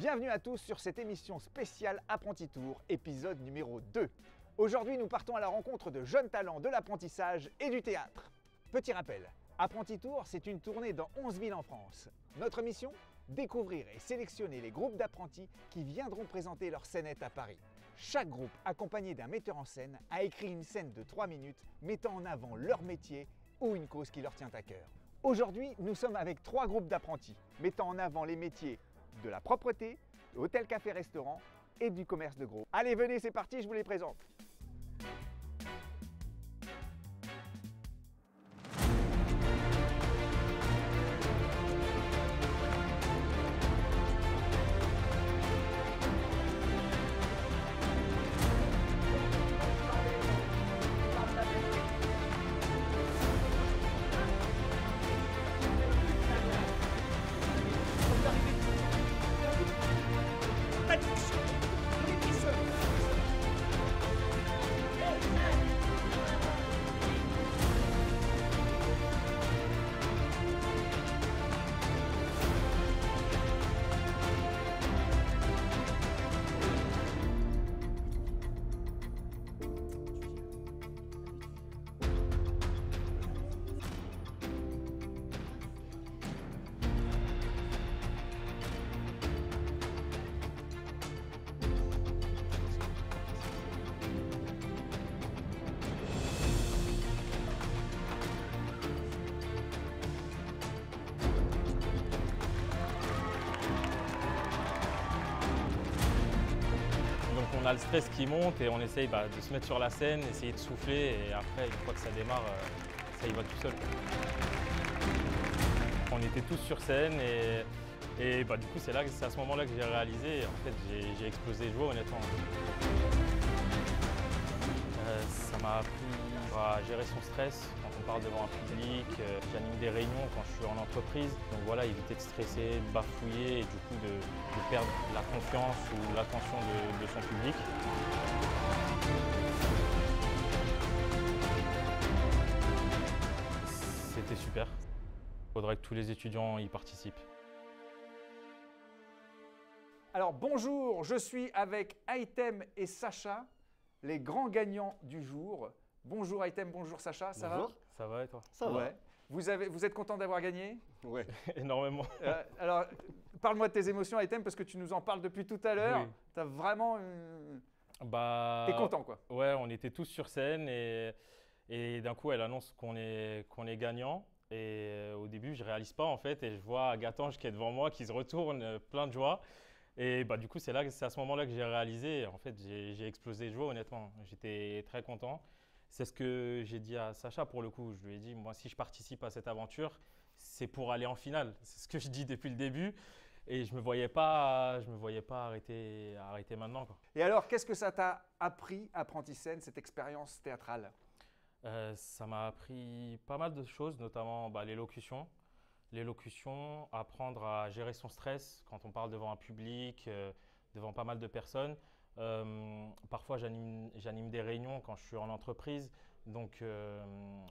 Bienvenue à tous sur cette émission spéciale Apprenti Tour, épisode numéro 2. Aujourd'hui, nous partons à la rencontre de jeunes talents de l'apprentissage et du théâtre. Petit rappel, Apprenti Tour, c'est une tournée dans 11 villes en France. Notre mission ? Découvrir et sélectionner les groupes d'apprentis qui viendront présenter leur scénette à Paris. Chaque groupe, accompagné d'un metteur en scène, a écrit une scène de 3 minutes mettant en avant leur métier ou une cause qui leur tient à cœur. Aujourd'hui, nous sommes avec 3 groupes d'apprentis, mettant en avant les métiers de la propreté, de hôtel, café, restaurant et du commerce de gros. Allez, venez, c'est parti, je vous les présente. On a le stress qui monte et on essaye de se mettre sur la scène, essayer de souffler et après, une fois que ça démarre, ça y va tout seul. On était tous sur scène et du coup, c'est à ce moment-là que j'ai réalisé. En fait, j'ai explosé de joie, honnêtement. Ça m'a appris à gérer son stress quand on parle devant un public. J'anime des réunions quand je suis en entreprise. Donc voilà, éviter de stresser, de bafouiller et du coup de perdre la confiance ou l'attention de son public. C'était super. Il faudrait que tous les étudiants y participent. Alors bonjour, je suis avec Aitem et Sacha, les grands gagnants du jour. Bonjour Aitem, bonjour Sacha, ça va ? Ça va et toi ? Ça va. Vous êtes content d'avoir gagné ? Ouais. Énormément. Alors, parle-moi de tes émotions Aitem, parce que tu nous en parles depuis tout à l'heure. Oui. Tu as vraiment… T'es content quoi ? Ouais, on était tous sur scène et d'un coup, elle annonce qu'on est gagnant. Et au début, je ne réalise pas en fait et je vois Agatange qui est devant moi, qui se retourne plein de joie. Et du coup, c'est à ce moment-là que j'ai réalisé. En fait, j'ai explosé de joie, honnêtement. J'étais très content. C'est ce que j'ai dit à Sacha pour le coup. Je lui ai dit, moi, si je participe à cette aventure, c'est pour aller en finale. C'est ce que je dis depuis le début. Et je me voyais pas arrêter maintenant, quoi. Et alors, qu'est-ce que ça t'a appris, Apprenti Scène, cette expérience théâtrale ? Ça m'a appris pas mal de choses, notamment l'élocution. L'élocution, apprendre à gérer son stress quand on parle devant un public, devant pas mal de personnes. Parfois, j'anime des réunions quand je suis en entreprise. Donc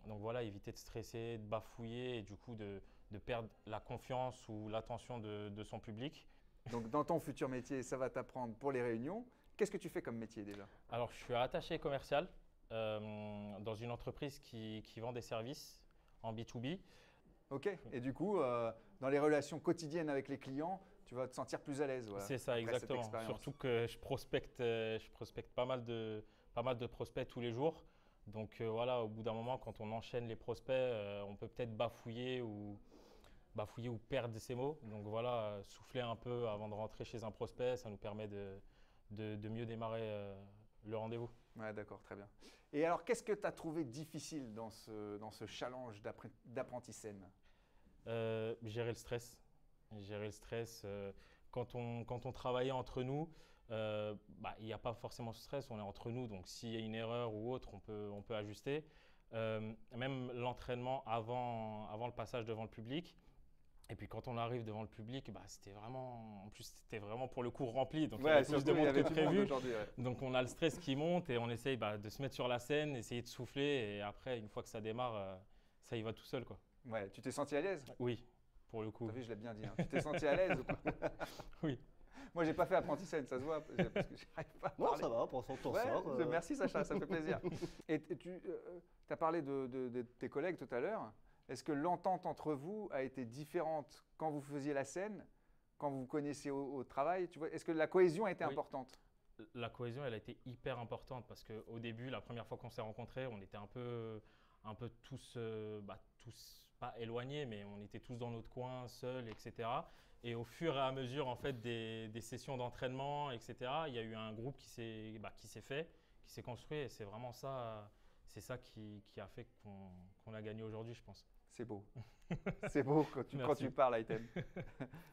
voilà, éviter de stresser, de bafouiller et du coup de perdre la confiance ou l'attention de son public. Donc dans ton futur métier, ça va t'apprendre pour les réunions. Qu'est-ce que tu fais comme métier déjà ? Alors, je suis attaché commercial dans une entreprise qui vend des services en B2B. Ok, et du coup, dans les relations quotidiennes avec les clients, tu vas te sentir plus à l'aise. Voilà, c'est ça, exactement. Surtout que je prospecte pas mal de prospects tous les jours. Donc voilà, au bout d'un moment, quand on enchaîne les prospects, on peut peut-être bafouiller ou perdre ses mots. Donc voilà, souffler un peu avant de rentrer chez un prospect, ça nous permet de mieux démarrer le rendez-vous. Ouais, d'accord, très bien. Et alors, qu'est-ce que tu as trouvé difficile dans ce challenge d'apprenti scène ? Gérer le stress. Quand on travaillait entre nous, il n'y a pas forcément de stress, on est entre nous. Donc, s'il y a une erreur ou autre, on peut ajuster. Même l'entraînement avant le passage devant le public. Et puis quand on arrive devant le public, c'était vraiment pour le coup rempli, donc il y avait plus de monde que prévu. Donc on a le stress qui monte et on essaye de se mettre sur la scène, essayer de souffler et après une fois que ça démarre, ça y va tout seul, quoi. Ouais, tu t'es senti à l'aise ? Oui, pour le coup. T'as vu, je l'ai bien dit. Hein. Tu t'es senti à l'aise ou pas ? Oui. Moi, j'ai pas fait apprenti scène, ça se voit, parce que j'arrive pas à Non, parler. ça va, pour l'instant, t'en Ouais, sors. merci Sacha, ça me fait plaisir. Et tu as parlé de tes collègues tout à l'heure. Est-ce que l'entente entre vous a été différente quand vous faisiez la scène, quand vous vous connaissiez au travail? Tu vois, est-ce que la cohésion a été Oui. importante? La cohésion, elle a été hyper importante parce qu'au début, la première fois qu'on s'est rencontrés, on était un peu tous, tous pas éloignés, mais on était tous dans notre coin, seuls, etc. Et au fur et à mesure en fait, des sessions d'entraînement, etc., il y a eu un groupe qui s'est fait, qui s'est construit. Et c'est vraiment ça, c'est ça qui a fait qu'on a gagné aujourd'hui, je pense. C'est beau. C'est beau quand tu Merci. parles, Item.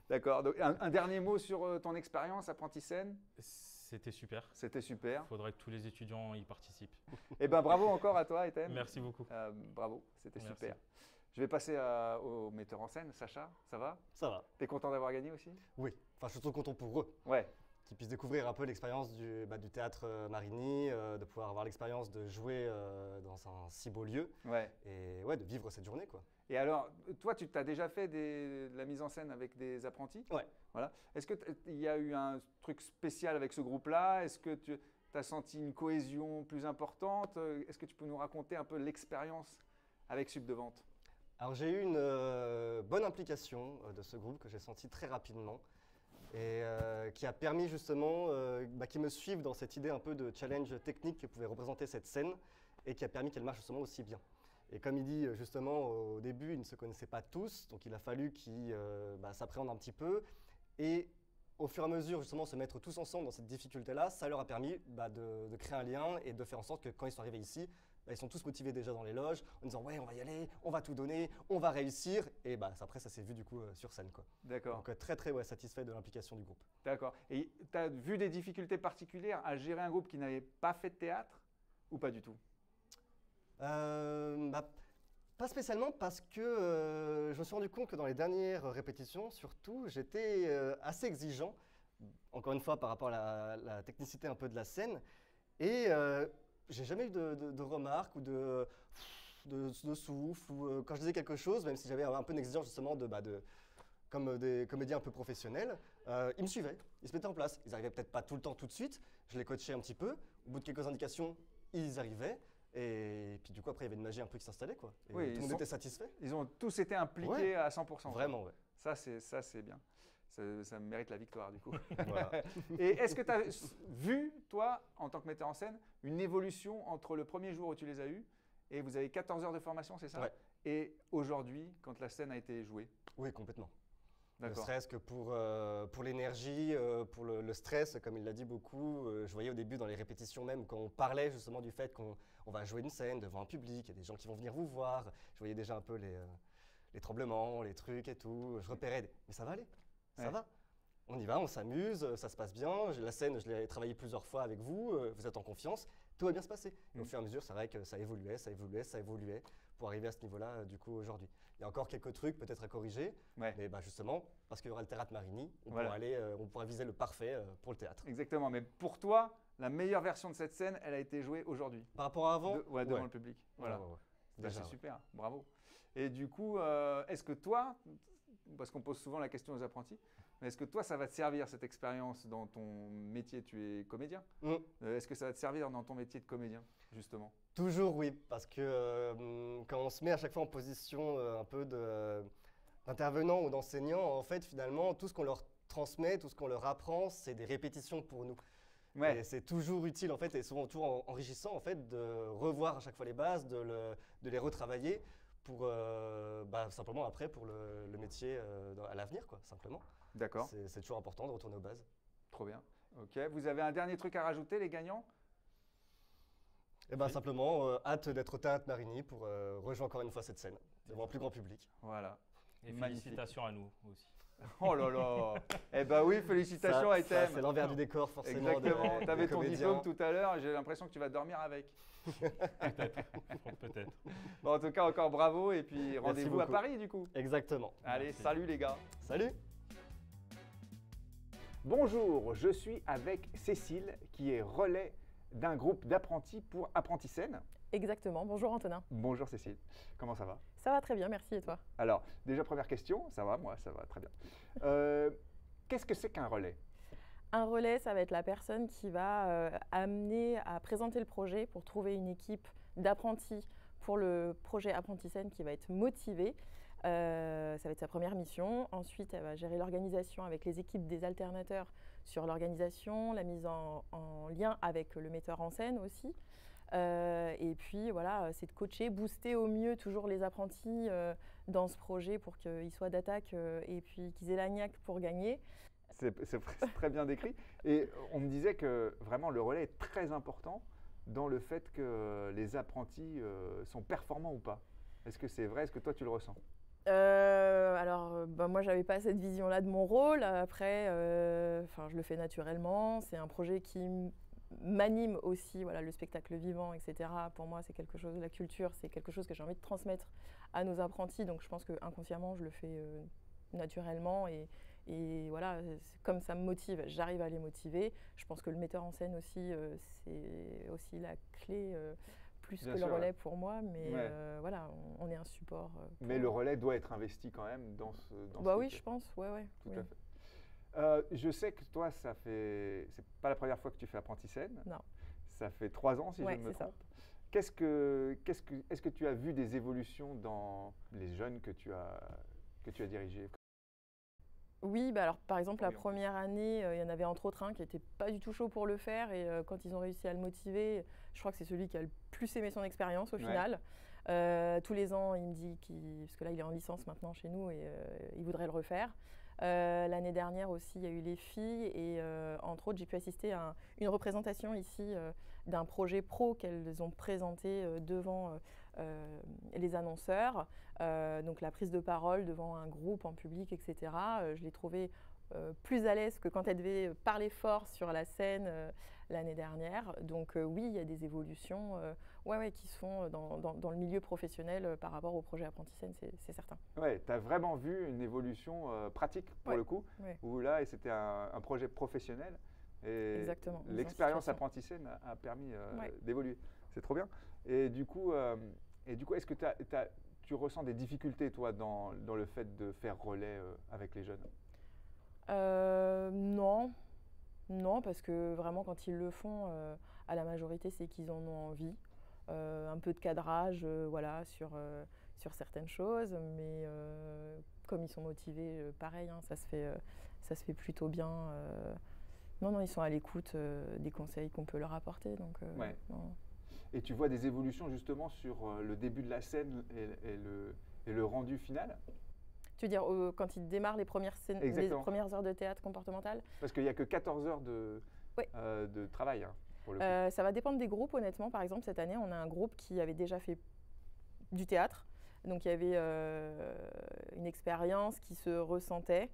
D'accord. Donc, un dernier mot sur ton expérience apprenti scène? C'était super. C'était super. Il faudrait que tous les étudiants y participent. Eh bien, bravo encore à toi, Item. Merci beaucoup. Bravo, c'était Merci. super. Je vais passer au metteur en scène, Sacha, ça va? Ça va. T'es content d'avoir gagné aussi? Oui. Enfin, je suis surtout content pour eux. Ouais, Qu'ils puissent découvrir un peu l'expérience du théâtre Marigny, de pouvoir avoir l'expérience de jouer dans un si beau lieu ouais. et ouais, de vivre cette journée, quoi. Et alors, toi, tu t'as déjà fait de la mise en scène avec des apprentis? Ouais. Voilà. Est-ce qu'il y a eu un truc spécial avec ce groupe-là? Est-ce que tu as senti une cohésion plus importante? Est-ce que tu peux nous raconter un peu l'expérience avec Sub de Vente? Alors j'ai eu une bonne implication de ce groupe que j'ai senti très rapidement et qui a permis justement qu'ils me suivent dans cette idée un peu de challenge technique que pouvait représenter cette scène et qui a permis qu'elle marche justement aussi bien. Et comme il dit justement au début, ils ne se connaissaient pas tous, donc il a fallu qu'ils s'appréhendent un petit peu et au fur et à mesure justement se mettre tous ensemble dans cette difficulté-là, ça leur a permis de créer un lien et de faire en sorte que quand ils sont arrivés ici, ils sont tous motivés déjà dans les loges en disant ouais on va y aller, on va tout donner, on va réussir et après ça s'est vu du coup sur scène, quoi. D'accord. Donc très satisfait de l'implication du groupe. D'accord. Et tu as vu des difficultés particulières à gérer un groupe qui n'avait pas fait de théâtre ou pas du tout? Pas spécialement parce que je me suis rendu compte que dans les dernières répétitions surtout j'étais assez exigeant, encore une fois par rapport à la technicité un peu de la scène et j'ai jamais eu de remarques ou de souffle ou quand je disais quelque chose, même si j'avais un peu une exigence justement comme des comédiens un peu professionnels, ils me suivaient, ils se mettaient en place. Ils n'arrivaient peut-être pas tout le temps tout de suite, je les coachais un petit peu, au bout de quelques indications, ils arrivaient et puis du coup après il y avait une magie un peu qui s'installait, quoi. Et Oui, tout le monde était satisfait. Ils ont tous été impliqués Ouais. à 100%. Vraiment, ouais. Ça, c'est bien. Ça mérite la victoire, du coup. Voilà. Et est-ce que tu as vu, toi, en tant que metteur en scène, une évolution entre le premier jour où tu les as eus et vous avez 14 heures de formation, c'est ça? Ouais. Et aujourd'hui, quand la scène a été jouée? Oui, complètement. Ne D'accord. serait-ce que pour l'énergie, pour le stress, comme il l'a dit beaucoup. Je voyais au début dans les répétitions même, quand on parlait justement du fait qu'on va jouer une scène devant un public, il y a des gens qui vont venir vous voir. Je voyais déjà un peu les tremblements, les trucs et tout. Je repérais, mais ça va aller, ça Ouais. va. On y va, on s'amuse, ça se passe bien. La scène, je l'ai travaillé plusieurs fois avec vous, vous êtes en confiance, tout va bien se passer. Et au fur et à mesure, c'est vrai que ça évoluait pour arriver à ce niveau-là du coup aujourd'hui. Il y a encore quelques trucs peut-être à corriger, Ouais. mais justement, parce qu'il y aura le théâtre Marigny, Voilà. on pourra viser le parfait pour le théâtre. Exactement. Mais pour toi, la meilleure version de cette scène, elle a été jouée aujourd'hui. Par rapport à avant, Devant le public. Voilà. Ouais. Bah, Déjà, c'est ouais. super, bravo. Et du coup, est-ce que toi, parce qu'on pose souvent la question aux apprentis, mais est-ce que toi, ça va te servir cette expérience dans ton métier? Tu es comédien. Est-ce que ça va te servir dans ton métier de comédien, justement? Toujours oui, parce que quand on se met à chaque fois en position un peu d'intervenant ou d'enseignant, en fait, finalement, tout ce qu'on leur transmet, tout ce qu'on leur apprend, c'est des répétitions pour nous. Ouais. Et c'est toujours utile, en fait, et souvent toujours enrichissant, en fait, de revoir à chaque fois les bases, de les retravailler pour simplement après pour le métier à l'avenir, quoi, simplement. D'accord, C'est toujours important de retourner aux bases. trop bien. Ok, vous avez un dernier truc à rajouter, les gagnants? Et simplement, hâte d'être au Théâtre Marigny pour rejouer encore une fois cette scène devant un plus grand public. Voilà. Et Magnifique. félicitations à nous aussi. Oh là là. Eh ben oui, félicitations à Ça, Item. c'est l'envers du décor, forcément. Exactement. Tu avais des ton comédiens. diplôme tout à l'heure, j'ai l'impression que tu vas dormir avec. Peut-être. Bon, en tout cas, encore bravo et puis rendez-vous à beaucoup. Paris, du coup. Exactement. Allez, Merci. salut les gars. Salut! Bonjour, je suis avec Cécile qui est relais d'un groupe d'apprentis pour Apprenti Scène. Exactement. Bonjour Antonin. Bonjour Cécile, comment ça va? Ça va très bien, merci et toi? Alors, déjà première question, ça va, moi ça va très bien. Qu'est-ce que c'est qu'un relais? Un relais, ça va être la personne qui va amener à présenter le projet pour trouver une équipe d'apprentis pour le projet Apprenti-Scène qui va être motivée. Ça va être sa première mission. Ensuite, elle va gérer l'organisation avec les équipes des alternateurs sur l'organisation, la mise en lien avec le metteur en scène aussi. Et puis voilà, c'est de coacher, booster au mieux toujours les apprentis dans ce projet pour qu'ils soient d'attaque et puis qu'ils aient la niaque pour gagner. C'est très bien décrit. Et on me disait que vraiment le relais est très important dans le fait que les apprentis sont performants ou pas. Est-ce que c'est vrai? Est-ce que toi tu le ressens? Moi, j'avais pas cette vision-là de mon rôle. Après, je le fais naturellement. C'est un projet qui m'anime aussi, voilà, le spectacle vivant, etc. Pour moi, c'est quelque chose, la culture, c'est quelque chose que j'ai envie de transmettre à nos apprentis. Donc, je pense que inconsciemment, je le fais naturellement et voilà, comme ça me motive, j'arrive à les motiver. Je pense que le metteur en scène aussi, c'est aussi la clé. Plus Bien que sûr, le relais ouais. pour moi, mais Ouais. voilà, on est un support. Mais le relais doit être investi quand même dans ce Bah oui, métier. je pense, ouais. Tout oui. à fait. Je sais que toi, c'est pas la première fois que tu fais Apprenti-Scène. Non. Ça fait 3 ans si Ouais, je ne me c'est ça. trompe. Est-ce que tu as vu des évolutions dans les jeunes que tu as dirigés? Oui, bah alors par exemple, la Oui, en plus. première année, il y en avait entre autres un qui n'était pas du tout chaud pour le faire et quand ils ont réussi à le motiver, je crois que c'est celui qui a le plus aimé son expérience au Ouais. final. Tous les ans, il me dit parce que là, il est en licence maintenant chez nous et il voudrait le refaire. L'année dernière aussi, il y a eu les filles et entre autres, j'ai pu assister à une représentation ici d'un projet pro qu'elles ont présenté devant les annonceurs. Donc la prise de parole devant un groupe en public, etc. Je l'ai trouvée plus à l'aise que quand elle devait parler fort sur la scène l'année dernière. Donc oui, il y a des évolutions qui se font dans le milieu professionnel par rapport au projet Apprenti-Scène, c'est certain. Ouais, tu as vraiment vu une évolution pratique pour Ouais, le coup, ouais. où là, c'était un projet professionnel et Exactement, mise en l'expérience situation. Apprenti-Scène a permis Ouais. d'évoluer. C'est trop bien. Et du coup, est-ce que tu ressens des difficultés, toi, dans le fait de faire relais avec les jeunes? Non, parce que vraiment quand ils le font, à la majorité, c'est qu'ils en ont envie. Un peu de cadrage, voilà, sur certaines choses, mais comme ils sont motivés, pareil, hein, ça se fait plutôt bien. Non, ils sont à l'écoute des conseils qu'on peut leur apporter, donc Ouais. non. Et tu vois des évolutions justement sur le début de la scène et le rendu final? Tu veux dire quand ils démarrent les premières scènes, les Exactement. premières heures de théâtre comportemental? Parce qu'il n'y a que 14 heures Oui. de travail, hein, pour le coup. Ça va dépendre des groupes, honnêtement. Par exemple, cette année, on a un groupe qui avait déjà fait du théâtre. Donc, il y avait une expérience qui se ressentait.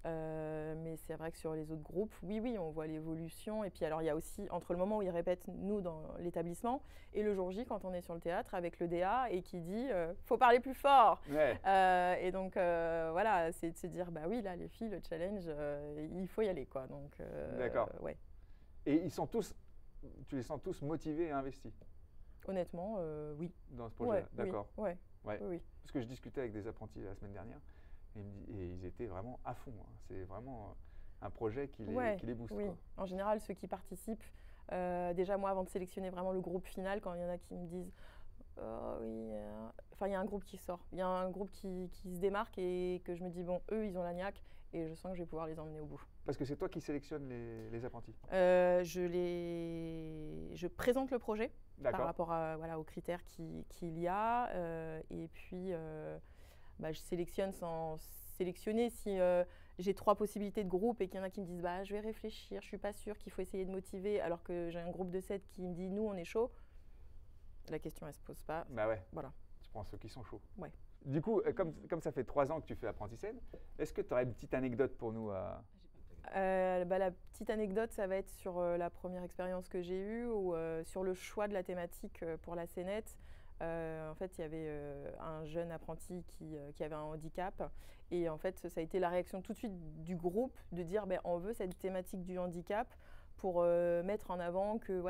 Mais c'est vrai que sur les autres groupes, oui, on voit l'évolution. Et puis, alors, il y a aussi, entre le moment où ils répètent, nous, dans l'établissement, et le jour J, quand on est sur le théâtre, avec le DA, et qui dit faut parler plus fort. Ouais. Et donc, voilà, c'est de se dire bah oui, là, les filles, le challenge, il faut y aller, quoi. Donc, D'accord. ouais. Et tu les sens tous motivés et investis Honnêtement, oui. dans ce projet-là? D'accord. Oui. Ouais. Oui. Parce que je discutais avec des apprentis la semaine dernière et ils étaient vraiment à fond, hein. C'est vraiment un projet qui les booste, oui. quoi. En général, ceux qui participent, déjà moi, avant de sélectionner vraiment le groupe final, quand il y en a qui me disent oui, enfin il y a un groupe qui sort, il y a un groupe qui se démarque et que je me dis bon, eux ils ont la niaque et je sens que je vais pouvoir les emmener au bout. Parce que c'est toi qui sélectionnes les apprentis. Je présente le projet par D'accord. rapport aux critères qu'il y a et puis je sélectionne sans sélectionner. Si j'ai 3 possibilités de groupe et qu'il y en a qui me disent je vais réfléchir, je suis pas sûre qu'il faut essayer de motiver, alors que j'ai un groupe de 7 qui me dit nous on est chaud, la question elle se pose pas. Bah ouais. Voilà. Tu prends ceux qui sont chauds. Ouais. Du coup, comme ça fait 3 ans que tu fais Apprenti-Scène, est-ce que tu aurais une petite anecdote pour nous La petite anecdote, ça va être sur la première expérience que j'ai eue ou sur le choix de la thématique pour la scénette. En fait, il y avait un jeune apprenti qui avait un handicap et en fait, ça a été la réaction tout de suite du groupe de dire on veut cette thématique du handicap pour mettre en avant que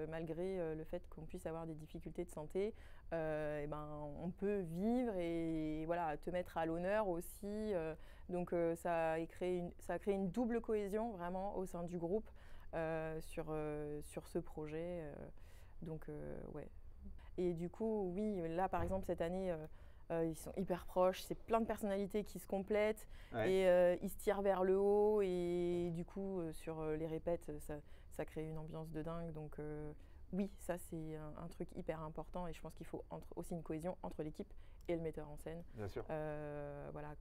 malgré le fait qu'on puisse avoir des difficultés de santé, on peut vivre et te mettre à l'honneur aussi Donc ça a créé une double cohésion vraiment au sein du groupe sur ce projet. Ouais. Et du coup, oui, là par exemple cette année, ils sont hyper proches, c'est plein de personnalités qui se complètent et ils se tirent vers le haut et du coup sur les répètes, ça crée une ambiance de dingue. Donc oui, ça c'est un truc hyper important et je pense qu'il faut aussi une cohésion entre l'équipe et le metteur en scène. Bien sûr. Voilà.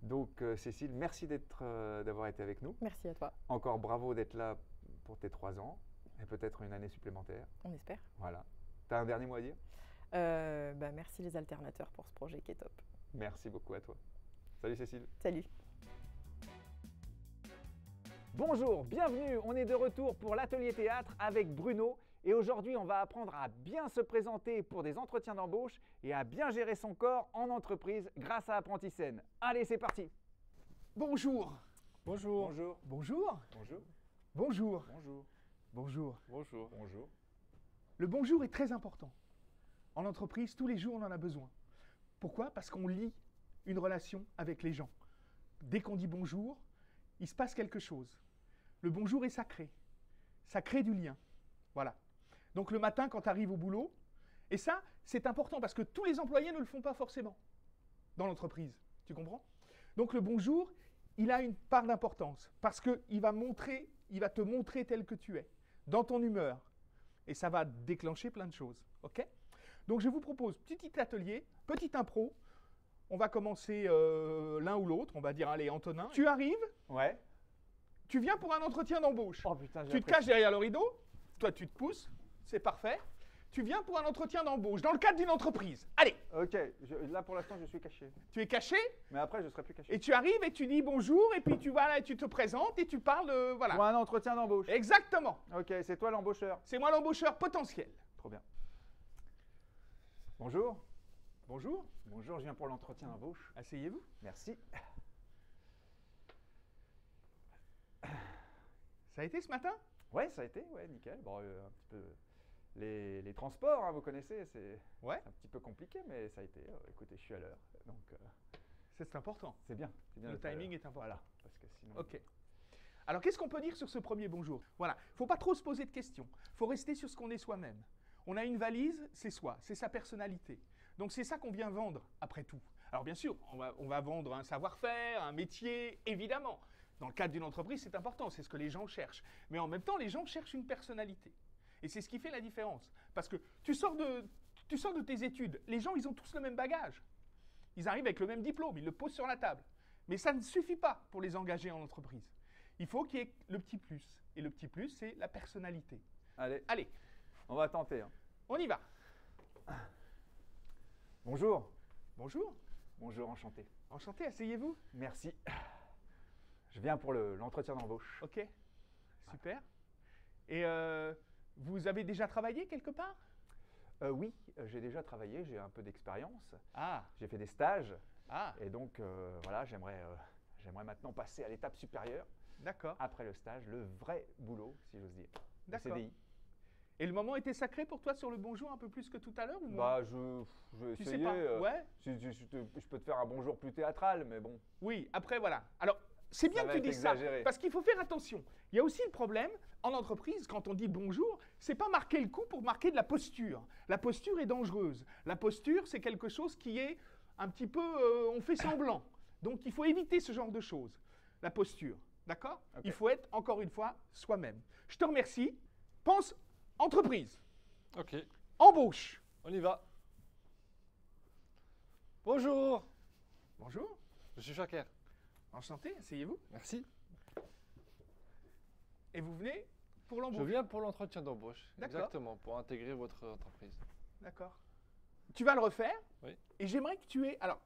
Donc Cécile, merci d'avoir été avec nous. Merci à toi. Encore bravo d'être là pour tes 3 ans et peut-être une année supplémentaire. On espère. Voilà. Tu as un dernier mot à dire? Merci les alternateurs pour ce projet qui est top. Merci beaucoup à toi. Salut Cécile. Salut. Bonjour, bienvenue. On est de retour pour l'atelier théâtre avec Bruno. Et aujourd'hui, on va apprendre à bien se présenter pour des entretiens d'embauche et à bien gérer son corps en entreprise grâce à Apprenti-Scène. Allez, c'est parti. Bonjour. Bonjour. Bonjour. Bonjour. Bonjour. Bonjour. Bonjour. Bonjour. Bonjour. Bonjour. Le bonjour est très important. En entreprise, tous les jours, on en a besoin. Pourquoi? Parce qu'on lie une relation avec les gens. Dès qu'on dit bonjour, il se passe quelque chose. Le bonjour est sacré. Ça crée du lien. Voilà. Donc le matin, quand tu arrives au boulot, et ça, c'est important parce que tous les employés ne le font pas forcément dans l'entreprise. Tu comprends? Donc le bonjour, il a une part d'importance parce qu'il va te montrer tel que tu es, dans ton humeur. Et ça va déclencher plein de choses. OK? Donc je vous propose petit atelier, petite impro. On va commencer l'un ou l'autre. On va dire, allez, Antonin, tu arrives, Ouais. tu viens pour un entretien d'embauche. Oh putain, j'ai Tu te caches derrière le rideau, toi tu te pousses, c'est parfait. Tu viens pour un entretien d'embauche dans le cadre d'une entreprise. Allez, Ok, là pour l'instant je suis caché. tu es caché Mais après je serai plus caché. et tu arrives et tu dis bonjour et puis tu vas là et tu te présentes et tu parles, voilà. Pour un entretien d'embauche. Exactement. Ok, c'est toi l'embaucheur. C'est moi l'embaucheur potentiel. Trop bien. Bonjour. Bonjour, Bonjour, je viens pour l'entretien d'embauche. asseyez-vous. Merci. Ça a été ce matin? Ouais, ça a été, ouais, nickel. Bon, un petit peu les transports, hein, vous connaissez, c'est Ouais, un petit peu compliqué, mais ça a été. Écoutez, je suis à l'heure, donc c'est important. c'est bien. C'est bien Le d'être à timing l'heure. est important. Voilà, parce que sinon. Ok. Alors, qu'est-ce qu'on peut dire sur ce premier bonjour? Voilà, il ne faut pas trop se poser de questions. Il faut rester sur ce qu'on est soi-même. On a une valise, c'est soi, c'est sa personnalité. Donc, c'est ça qu'on vient vendre, après tout. Alors, bien sûr, on va vendre un savoir-faire, un métier, évidemment. Dans le cadre d'une entreprise, c'est important, c'est ce que les gens cherchent. Mais en même temps, les gens cherchent une personnalité. Et c'est ce qui fait la différence. Parce que tu sors de tes études, les gens, ils ont tous le même bagage. Ils arrivent avec le même diplôme, ils le posent sur la table. Mais ça ne suffit pas pour les engager en entreprise. Il faut qu'il y ait le petit plus. Et le petit plus, c'est la personnalité. Allez, Allez, on va tenter. Hein. on y va. Bonjour. Bonjour, Bonjour, enchanté. enchanté, asseyez-vous. Merci. Je viens pour l'entretien d'embauche. Ok, super. Et vous avez déjà travaillé quelque part? Oui, j'ai déjà travaillé, j'ai un peu d'expérience. Ah, J'ai fait des stages. ah, Et donc, voilà, j'aimerais maintenant passer à l'étape supérieure. d'accord, Après le stage, le vrai boulot, si j'ose dire. Le d'accord. CDI. Et le moment était sacré pour toi sur le bonjour un peu plus que tout à l'heure ou moins? Bah, je vais Tu essayer. sais pas, ouais. Je peux te faire un bonjour plus théâtral, mais bon. Oui, après voilà. Alors, c'est bien Ça que va tu être dises ça, exagéré. parce qu'il faut faire attention. Il y a aussi le problème, en entreprise, quand on dit bonjour, c'est pas marquer le coup pour marquer de la posture. La posture est dangereuse. La posture, c'est quelque chose qui est un petit peu, on fait semblant. Donc, il faut éviter ce genre de choses. La posture, d'accord? Ok. Il faut être, encore une fois, soi-même. Je te remercie. Pense entreprise, Ok, embauche. on y va. Bonjour, Bonjour, je suis Shaker. enchanté, asseyez-vous. Merci. Et vous venez pour Je l'embauche. viens pour l'entretien d'embauche. D'accord. Exactement, pour intégrer votre entreprise. D'accord. Tu vas le refaire. Oui. Et j'aimerais que tu aies. Alors,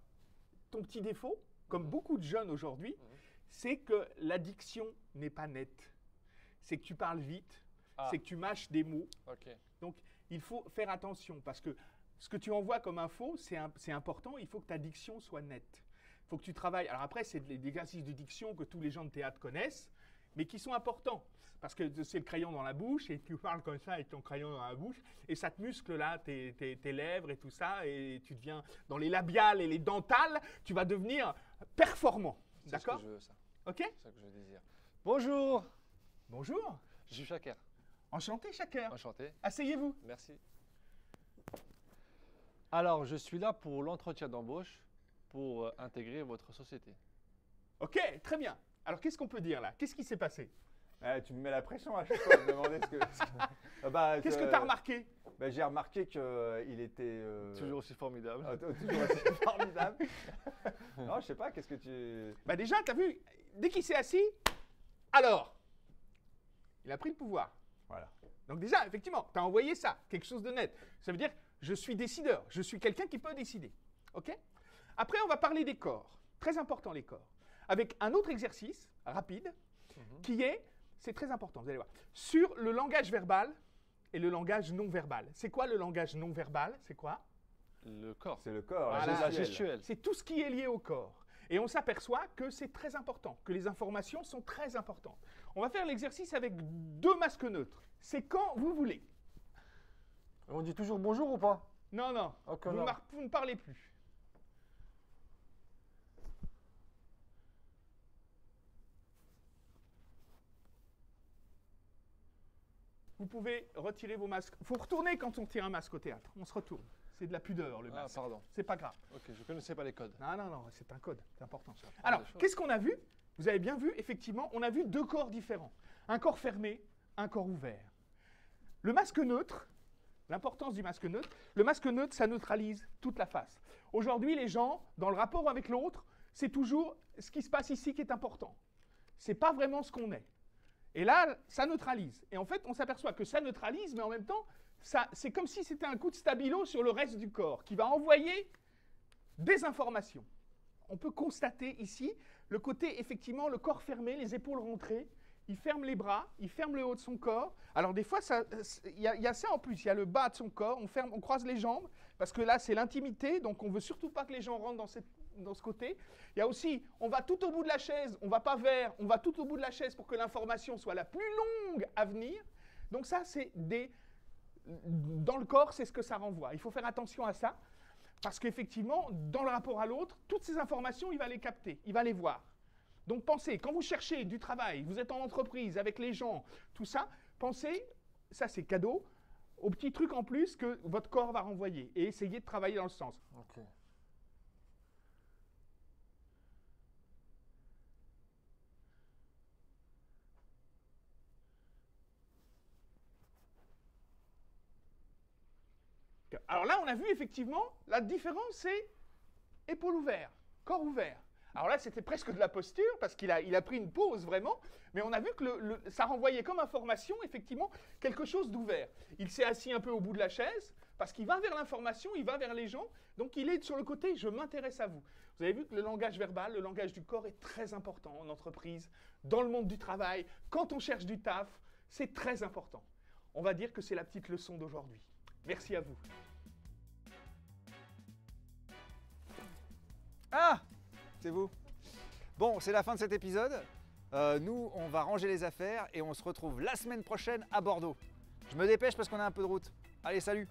ton petit défaut, comme beaucoup de jeunes aujourd'hui, c'est que l'addiction n'est pas nette. C'est que tu parles vite, Ah. c'est que tu mâches des mots. Ok. Donc, il faut faire attention parce que ce que tu envoies comme info, c'est important. Il faut que ta diction soit nette. Il faut que tu travailles. Alors après, c'est des exercices de diction que tous les gens de théâtre connaissent, mais qui sont importants. Parce que c'est le crayon dans la bouche et tu parles comme ça avec ton crayon dans la bouche et ça te muscle là, tes lèvres et tout ça et tu deviens dans les labiales et les dentales, tu vas devenir performant. C'est ce D'accord? que je veux, ça. Ok? C'est ça que je désire. Bonjour, Bonjour. je suis Shaker. Enchanté, Shaker. Enchanté. Asseyez-vous. Merci. Alors, je suis là pour l'entretien d'embauche pour intégrer votre société. Ok, très bien. Alors, qu'est-ce qu'on peut dire là? Qu'est-ce qui s'est passé? Tu me mets la pression à chaque fois de me demander ce que. Qu'est-ce que tu as remarqué? J'ai remarqué qu'il était. Toujours aussi formidable. Toujours aussi formidable. Non, je sais pas, qu'est-ce que tu. Bah déjà, tu as vu, dès qu'il s'est assis, alors, il a pris le pouvoir. Voilà. Donc déjà, effectivement, tu as envoyé ça, quelque chose de net. Ça veut dire, je suis décideur, je suis quelqu'un qui peut décider. Ok? Après, on va parler des corps. Très important, les corps. Avec un autre exercice, rapide, qui est, c'est très important, vous allez voir, sur le langage verbal et le langage non verbal. C'est quoi le langage non verbal? C'est quoi? Le corps. C'est le corps, Voilà. la La gestuelle. gestuelle. C'est tout ce qui est lié au corps. Et on s'aperçoit que c'est très important, que les informations sont très importantes. On va faire l'exercice avec 2 masques neutres. C'est quand vous voulez. On dit toujours bonjour ou pas? Non, non, Ok, vous, non. vous ne parlez plus. Vous pouvez retirer vos masques. Il faut retourner quand on tire un masque au théâtre. On se retourne. C'est de la pudeur, le Ah, masque. pardon. C'est pas grave. Ok, je connaissais pas les codes. Non, non, non, c'est un code. C'est important. J'apprends Alors, des choses. qu'est-ce qu'on a vu? Vous avez bien vu, effectivement, on a vu 2 corps différents. Un corps fermé, un corps ouvert. Le masque neutre, l'importance du masque neutre, le masque neutre, ça neutralise toute la face. Aujourd'hui, les gens, dans le rapport avec l'autre, c'est toujours ce qui se passe ici qui est important. C'est pas vraiment ce qu'on est. Et là, ça neutralise. Et en fait, on s'aperçoit que ça neutralise, mais en même temps, c'est comme si c'était un coup de stabilo sur le reste du corps qui va envoyer des informations. On peut constater ici le côté, effectivement, le corps fermé, les épaules rentrées. Il ferme les bras, il ferme le haut de son corps. Alors des fois, il y a ça en plus, il y a le bas de son corps, on croise les jambes, parce que là, c'est l'intimité, donc on ne veut surtout pas que les gens rentrent dans ce côté. Il y a aussi, on va tout au bout de la chaise, on ne va pas vers, on va tout au bout de la chaise pour que l'information soit la plus longue à venir. Donc ça, c'est dans le corps, c'est ce que ça renvoie. Il faut faire attention à ça, parce qu'effectivement, dans le rapport à l'autre, toutes ces informations, il va les capter, il va les voir. Donc pensez, quand vous cherchez du travail, vous êtes en entreprise avec les gens, tout ça, pensez, ça c'est cadeau, aux petits trucs en plus que votre corps va renvoyer et essayez de travailler dans le sens. Ok. Alors là, on a vu effectivement, la différence c'est épaule ouverte, corps ouvert. Alors là, c'était presque de la posture, parce qu'il a pris une pause vraiment, mais on a vu que ça renvoyait comme information, effectivement, quelque chose d'ouvert. Il s'est assis un peu au bout de la chaise, parce qu'il va vers l'information, il va vers les gens, donc il est sur le côté « je m'intéresse à vous ». Vous avez vu que le langage verbal, le langage du corps est très important en entreprise, dans le monde du travail, quand on cherche du taf, c'est très important. On va dire que c'est la petite leçon d'aujourd'hui. Merci à vous. Ah! C'est vous. Bon, c'est la fin de cet épisode. Nous, on va ranger les affaires et on se retrouve la semaine prochaine à Bordeaux. Je me dépêche parce qu'on a un peu de route. Allez, salut!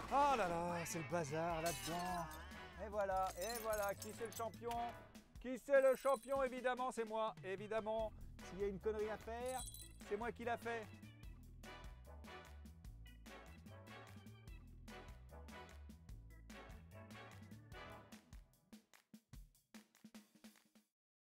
Oh là là, c'est le bazar là-dedans. Et voilà, qui c'est le champion? Qui c'est le champion? Évidemment, c'est moi. Évidemment, s'il y a une connerie à faire, c'est moi qui l'a fait.